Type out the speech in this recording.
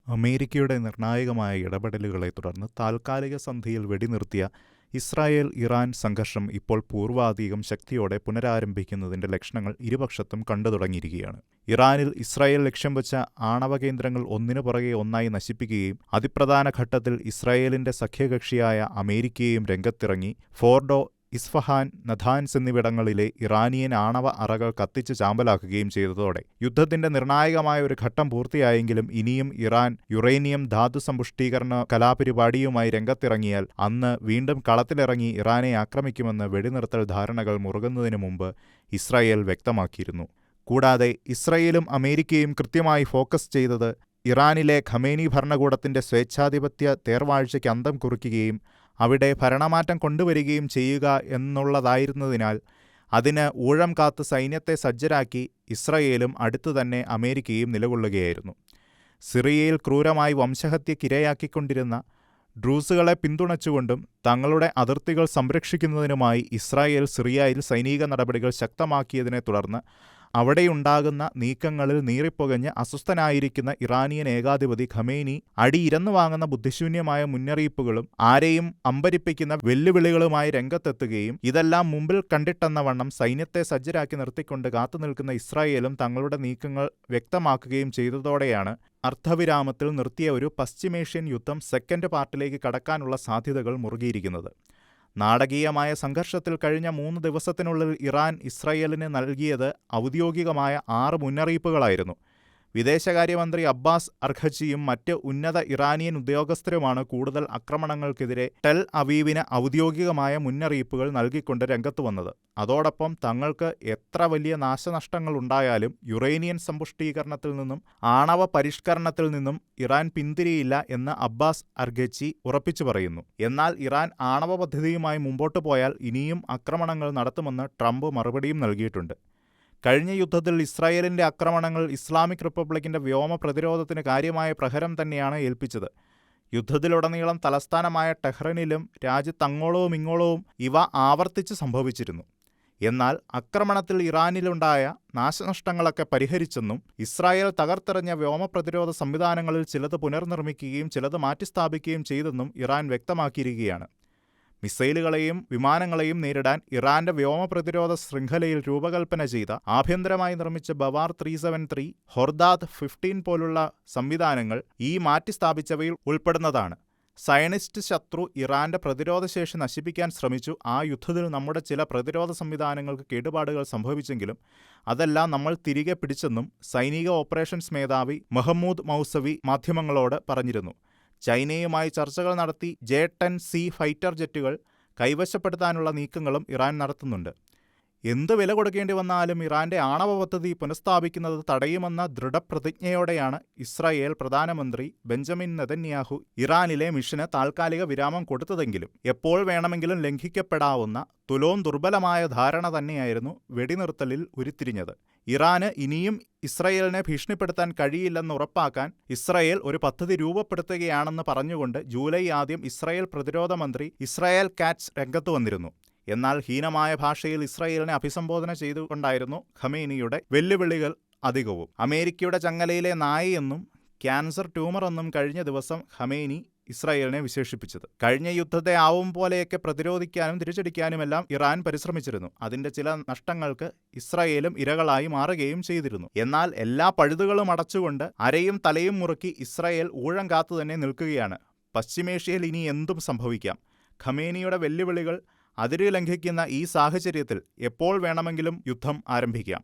അമേരിക്കയുടെ നിർണായകമായ ഇടപെടലുകളെ തുടർന്ന് താൽക്കാലിക സന്ധിയിൽ വെടിനിർത്തിയ ഇസ്രായേൽ-ഇറാൻ സംഘർഷം ഇപ്പോൾ പൂർവാധികം ശക്തിയോടെ പുനരാരംഭിക്കുന്നതിന്റെ ലക്ഷണങ്ങൾ ഇരുപക്ഷത്തും കണ്ടുതുടങ്ങിയിരിക്കുകയാണ്. ഇറാനിൽ ഇസ്രായേൽ ലക്ഷ്യം വച്ച ആണവകേന്ദ്രങ്ങൾ ഒന്നിനു പുറകെ ഒന്നായി നശിപ്പിക്കുകയും അതിപ്രധാന ഘട്ടത്തിൽ ഇസ്രായേലിന്റെ സഖ്യകക്ഷിയായ അമേരിക്കയും രംഗത്തിറങ്ങി ഫോർഡോ, ഇസ്ഫഹാൻ, നഥാൻസ് എന്നിവിടങ്ങളിലെ ഇറാനിയൻ ആണവ അറകൾ കത്തിച്ച് ചാമ്പലാക്കുകയും ചെയ്തതോടെ യുദ്ധത്തിന്റെ നിർണായകമായ ഒരു ഘട്ടം പൂർത്തിയായെങ്കിലും ഇനിയും ഇറാൻ യുറേനിയം ധാതുസമ്പുഷ്ടീകരണ കലാപരിപാടിയുമായി രംഗത്തിറങ്ങിയാൽ അന്ന് വീണ്ടും കളത്തിലിറങ്ങി ഇറാനെ ആക്രമിക്കുമെന്ന് വെടിനിർത്തൽ ധാരണകൾ മുറുകുന്നതിനു മുമ്പ് ഇസ്രായേൽ വ്യക്തമാക്കിയിരുന്നു. കൂടാതെ ഇസ്രായേലും അമേരിക്കയും കൃത്യമായി ഫോക്കസ് ചെയ്തത് ഇറാനിലെ ഖമേനി ഭരണകൂടത്തിന്റെ സ്വേച്ഛാധിപത്യ തേർവാഴ്ചയ്ക്ക് അന്തം കുറിക്കുകയും അവിടെ ഭരണമാറ്റം കൊണ്ടുവരികയും ചെയ്യുക എന്നുള്ളതായിരുന്നതിനാൽ അതിന് ഊഴം കാത്ത് സൈന്യത്തെ സജ്ജരാക്കി ഇസ്രായേലും അടുത്തുതന്നെ അമേരിക്കയും നിലകൊള്ളുകയായിരുന്നു. സിറിയയിൽ ക്രൂരമായി വംശഹത്യക്കിരയാക്കിക്കൊണ്ടിരുന്ന ഡ്രൂസുകളെ പിന്തുണച്ചുകൊണ്ടും തങ്ങളുടെ അതിർത്തികൾ സംരക്ഷിക്കുന്നതിനുമായി ഇസ്രായേൽ സിറിയയിൽ സൈനിക നടപടികൾ ശക്തമാക്കിയതിനെ തുടർന്ന് അവിടെയുണ്ടാകുന്ന നീക്കങ്ങളിൽ നീറിപ്പുകഞ്ഞ് അസ്വസ്ഥനായിരിക്കുന്ന ഇറാനിയൻ ഏകാധിപതി ഖമേനി അടിയിരന്നു വാങ്ങുന്ന ബുദ്ധിശൂന്യമായ മുന്നറിയിപ്പുകളും ആരെയും അമ്പരിപ്പിക്കുന്ന വെല്ലുവിളികളുമായി രംഗത്തെത്തുകയും ഇതെല്ലാം മുമ്പിൽ കണ്ടിട്ടെന്നവണ്ണം സൈന്യത്തെ സജ്ജരാക്കി നിർത്തിക്കൊണ്ട് കാത്തുനിൽക്കുന്ന ഇസ്രായേലും തങ്ങളുടെ നീക്കങ്ങൾ വ്യക്തമാക്കുകയും ചെയ്തതോടെയാണ് അർദ്ധവിരാമത്തിൽ നിർത്തിയ ഒരു പശ്ചിമേഷ്യൻ യുദ്ധം സെക്കൻഡ് പാർട്ടിലേക്ക് കടക്കാനുള്ള സാധ്യതകൾ മുറുകിയിരിക്കുന്നത്. നാടകീയമായ സംഘർഷത്തിൽ കഴിഞ്ഞ 3 ദിവസത്തിനുള്ളിൽ ഇറാൻ ഇസ്രായേലിന് നൽകിയത് ഔദ്യോഗികമായ 6 മുന്നറിയിപ്പുകളായിരുന്നു. വിദേശകാര്യമന്ത്രി അബ്ബാസ് അർഘച്ചിയും മറ്റ് ഉന്നത ഇറാനിയൻ ഉദ്യോഗസ്ഥരുമാണ് കൂടുതൽ ആക്രമണങ്ങൾക്കെതിരെ ടെൽ അവീവിന് ഔദ്യോഗികമായ മുന്നറിയിപ്പുകൾ നൽകിക്കൊണ്ട് രംഗത്തുവന്നത്. അതോടൊപ്പം തങ്ങൾക്ക് എത്ര വലിയ നാശനഷ്ടങ്ങളുണ്ടായാലും യുറേനിയൻ സമ്പുഷ്ടീകരണത്തിൽ നിന്നും ആണവ പരിഷ്കരണത്തിൽ നിന്നും ഇറാൻ പിന്തിരിയില്ല എന്ന് അബ്ബാസ് അർഘച്ചി ഉറപ്പിച്ചു പറയുന്നു. എന്നാൽ ഇറാൻ ആണവ പദ്ധതിയുമായി മുമ്പോട്ടു പോയാൽ ഇനിയും ആക്രമണങ്ങൾ നടത്തുമെന്ന് ട്രംപ് മറുപടിയും നൽകിയിട്ടുണ്ട്. കഴിഞ്ഞ യുദ്ധത്തിൽ ഇസ്രായേലിന്റെ ആക്രമണങ്ങൾ ഇസ്ലാമിക് റിപ്പബ്ലിക്കിന്റെ വ്യോമ പ്രതിരോധത്തിന് കാര്യമായ പ്രഹരം തന്നെയാണ് ഏൽപ്പിച്ചത്. യുദ്ധത്തിലുടനീളം തലസ്ഥാനമായ ടെഹ്റനിലും രാജ്യത്തങ്ങോളവും ഇങ്ങോളവും ഇവ ആവർത്തിച്ച് സംഭവിച്ചിരുന്നു. എന്നാൽ ആക്രമണത്തിൽ ഇറാനിലുണ്ടായ നാശനഷ്ടങ്ങളൊക്കെ പരിഹരിച്ചെന്നും ഇസ്രായേൽ തകർത്തെറിഞ്ഞ വ്യോമ പ്രതിരോധ സംവിധാനങ്ങളിൽ ചിലത് പുനർനിർമ്മിക്കുകയും ചിലത് മാറ്റിസ്ഥാപിക്കുകയും ചെയ്തെന്നും ഇറാൻ വ്യക്തമാക്കിയിരിക്കുകയാണ്. മിസൈലുകളെയും വിമാനങ്ങളെയും നേരിടാൻ ഇറാന്റെ വ്യോമ പ്രതിരോധ ശൃംഖലയിൽ രൂപകൽപ്പന ചെയ്ത ആഭ്യന്തരമായി നിർമ്മിച്ച ബവാർ 373, ഹൊർദാദ് 15 പോലുള്ള സംവിധാനങ്ങൾ ഈ മാറ്റിസ്ഥാപിച്ചവയിൽ ഉൾപ്പെടുന്നതാണ്. സയനിസ്റ്റ് ശത്രു ഇറാന്റെ പ്രതിരോധശേഷി നശിപ്പിക്കാൻ ശ്രമിച്ചു. ആ യുദ്ധത്തിൽ നമ്മുടെ ചില പ്രതിരോധ സംവിധാനങ്ങൾക്ക് കേടുപാടുകൾ സംഭവിച്ചെങ്കിലും അതെല്ലാം നമ്മൾ തിരികെ പിടിച്ചെന്നും സൈനിക ഓപ്പറേഷൻസ് മേധാവി മഹമ്മൂദ് മൗസവി മാധ്യമങ്ങളോട് പറഞ്ഞിരുന്നു. ചൈനയുമായി ചർച്ചകൾ നടത്തി J-10C ഫൈറ്റർ ജെറ്റുകൾ കൈവശപ്പെടുത്താനുള്ള നീക്കങ്ങളും ഇറാൻ നടത്തുന്നുണ്ട്. എന്ത് വില കൊടുക്കേണ്ടി വന്നാലും ഇറാന്റെ ആണവ പദ്ധതി പുനഃസ്ഥാപിക്കുന്നത് തടയുമെന്ന ദൃഢപ്രതിജ്ഞയോടെയാണ് ഇസ്രായേൽ പ്രധാനമന്ത്രി ബെഞ്ചമിൻ നെതന്യാഹു ഇറാനിലെ മിഷന് താൽക്കാലിക വിരാമം കൊടുത്തതെങ്കിലും എപ്പോൾ വേണമെങ്കിലും ലംഘിക്കപ്പെടാവുന്ന തുലോം ദുർബലമായ ധാരണ തന്നെയായിരുന്നു വെടിനിർത്തലിൽ ഉരുത്തിരിഞ്ഞത്. ഇറാന് ഇനിയും ഇസ്രായേലിനെ ഭീഷണിപ്പെടുത്താൻ കഴിയില്ലെന്ന് ഉറപ്പാക്കാൻ ഇസ്രായേൽ ഒരു പദ്ധതി രൂപപ്പെടുത്തുകയാണെന്ന് പറഞ്ഞുകൊണ്ട് ജൂലൈ ആദ്യം ഇസ്രായേൽ പ്രതിരോധ മന്ത്രി ഇസ്രായേൽ കാറ്റ്സ് രംഗത്ത് വന്നിരുന്നു. എന്നാൽ ഹീനമായ ഭാഷയിൽ ഇസ്രായേലിനെ അഭിസംബോധന ചെയ്തുകൊണ്ടായിരുന്നു ഖമേനിയുടെ വെല്ലുവിളികൾ അധികവും. അമേരിക്കയുടെ ചങ്ങലയിലെ നായയെന്നും ക്യാൻസർ ട്യൂമർ എന്നും കഴിഞ്ഞ ദിവസം ഖമേനി ഇസ്രായേലിനെ വിശേഷിപ്പിച്ചത്. കഴിഞ്ഞ യുദ്ധത്തെ ആവും പോലെയൊക്കെ പ്രതിരോധിക്കാനും തിരിച്ചടിക്കാനുമെല്ലാം ഇറാൻ പരിശ്രമിച്ചിരുന്നു. അതിന്റെ ചില നഷ്ടങ്ങൾക്ക് ഇസ്രായേലും ഇരകളായി മാറുകയും ചെയ്തിരുന്നു. എന്നാൽ എല്ലാ പഴുതുകളും അടച്ചുകൊണ്ട് അരയും തലയും മുറുക്കി ഇസ്രായേൽ ഊഴം കാത്തു തന്നെ നിൽക്കുകയാണ്. പശ്ചിമേഷ്യയിൽ ഇനി എന്തും സംഭവിക്കാം. ഖമേനിയുടെ വെല്ലുവിളികൾ അതിര് ലംഘിക്കുന്ന ഈ സാഹചര്യത്തിൽ എപ്പോൾ വേണമെങ്കിലും യുദ്ധം ആരംഭിക്കാം.